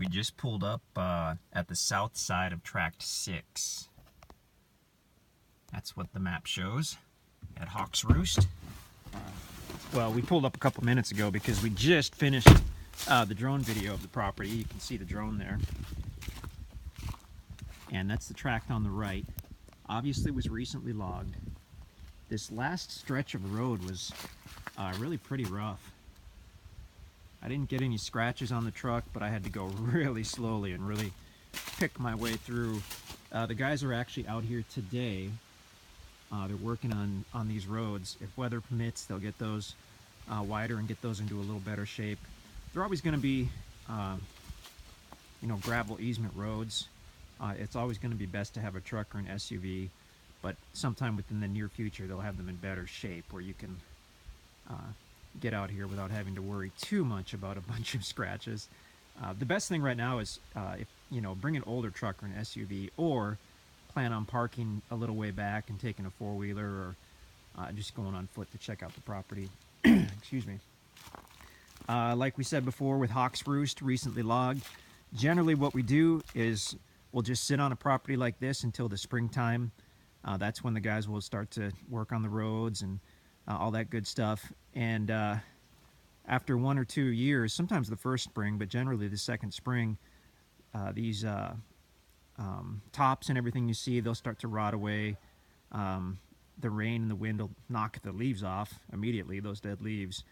We just pulled up at the south side of Tract 6. That's what the map shows at Hawk's Roost. Well, we pulled up a couple minutes ago because we just finished the drone video of the property. You can see the drone there. And that's the tract on the right. Obviously was recently logged. This last stretch of road was really pretty rough. I didn't get any scratches on the truck, but I had to go really slowly and really pick my way through. The guys are actually out here today. They're working on these roads. If weather permits, they'll get those wider and get those into a little better shape. They're always going to be, gravel easement roads. It's always going to be best to have a truck or an SUV, but sometime within the near future, they'll have them in better shape where you can get out here without having to worry too much about a bunch of scratches. The best thing right now is bring an older truck or an SUV, or plan on parking a little way back and taking a four-wheeler, or just going on foot to check out the property. Excuse me. Like we said before, with Hawk's Roost, recently logged, generally what we do is we'll just sit on a property like this until the springtime. That's when the guys will start to work on the roads and all that good stuff. And after 1 or 2 years, sometimes the first spring, but generally the second spring, these tops and everything you see, they'll start to rot away. The rain and the wind will knock the leaves off immediately, those dead leaves,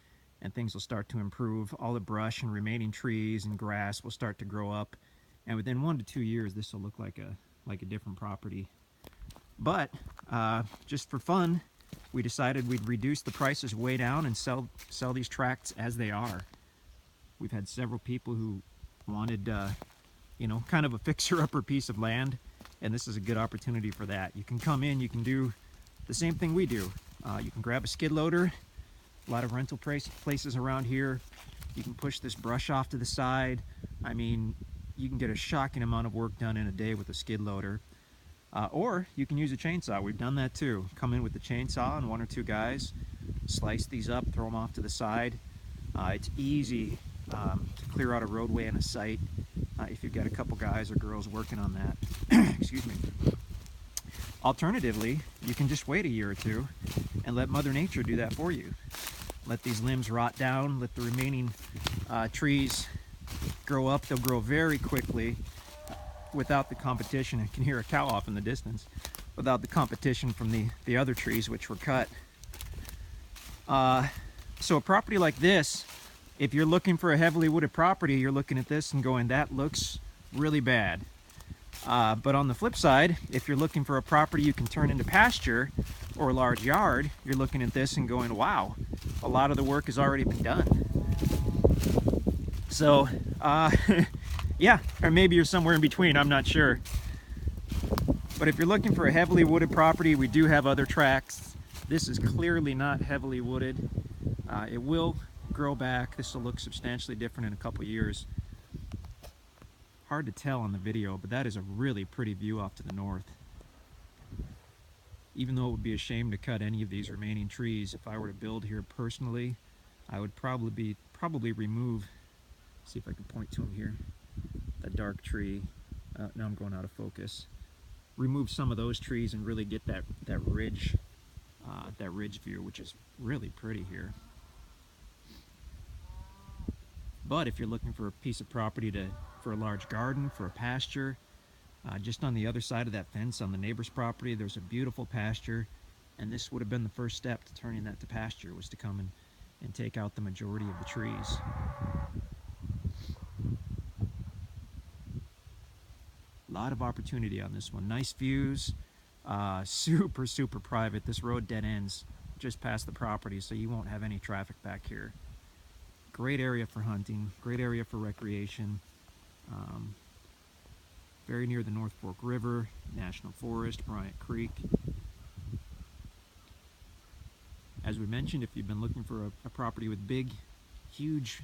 and things will start to improve. All the brush and remaining trees and grass will start to grow up, and within 1 to 2 years, this will look like a different property. But just for fun, we decided we'd reduce the prices way down and sell these tracts as they are. We've had several people who wanted, kind of a fixer-upper piece of land, and this is a good opportunity for that. You can come in, you can do the same thing we do. You can grab a skid loader, a lot of rental places around here. You can push this brush off to the side. I mean, you can get a shocking amount of work done in a day with a skid loader. Or you can use a chainsaw. We've done that too. Come in with the chainsaw and 1 or 2 guys, slice these up, throw them off to the side. It's easy to clear out a roadway and a site if you've got a couple guys or girls working on that. Excuse me. Alternatively, you can just wait a year or 2 and let Mother Nature do that for you. Let these limbs rot down, let the remaining trees grow up. They'll grow very quickly without the competition. I can hear a cow off in the distance. Without the competition from the other trees which were cut. So a property like this, if you're looking for a heavily wooded property, you're looking at this and going, that looks really bad. But on the flip side, if you're looking for a property you can turn into pasture or a large yard, you're looking at this and going, wow, a lot of the work has already been done. So, yeah, or maybe you're somewhere in between, I'm not sure. But if you're looking for a heavily wooded property, we do have other tracts. This is clearly not heavily wooded. It will grow back. This will look substantially different in a couple years. Hard to tell on the video, but that is a really pretty view off to the north. Even though it would be a shame to cut any of these remaining trees, if I were to build here personally, I would probably remove, see if I can point to them here, that dark tree. Now I'm going out of focus. Remove some of those trees and really get that ridge view, which is really pretty here. But if you're looking for a piece of property for a large garden, for a pasture, just on the other side of that fence on the neighbor's property, there's a beautiful pasture, and this would have been the first step to turning that to pasture, was to come and take out the majority of the trees. A lot of opportunity on this one. Nice views, super private. This road dead ends just past the property, so you won't have any traffic back here. Great area for hunting, great area for recreation. Very near the North Fork River, National Forest, Bryant Creek. As we mentioned, if you've been looking for a property with big, huge,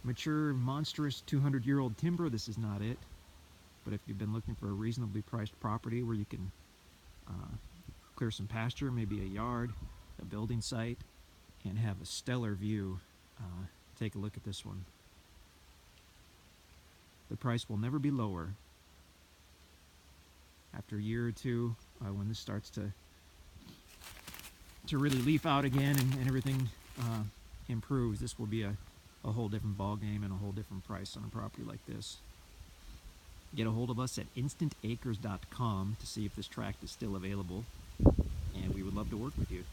mature, monstrous 200-year-old timber, this is not it. But if you've been looking for a reasonably priced property where you can clear some pasture, maybe a yard, a building site, and have a stellar view, take a look at this one. The price will never be lower. After a year or two, when this starts to really leaf out again and everything improves, this will be a whole different ball game and a whole different price on a property like this. Get a hold of us at InstantAcres.com to see if this tract is still available, and we would love to work with you.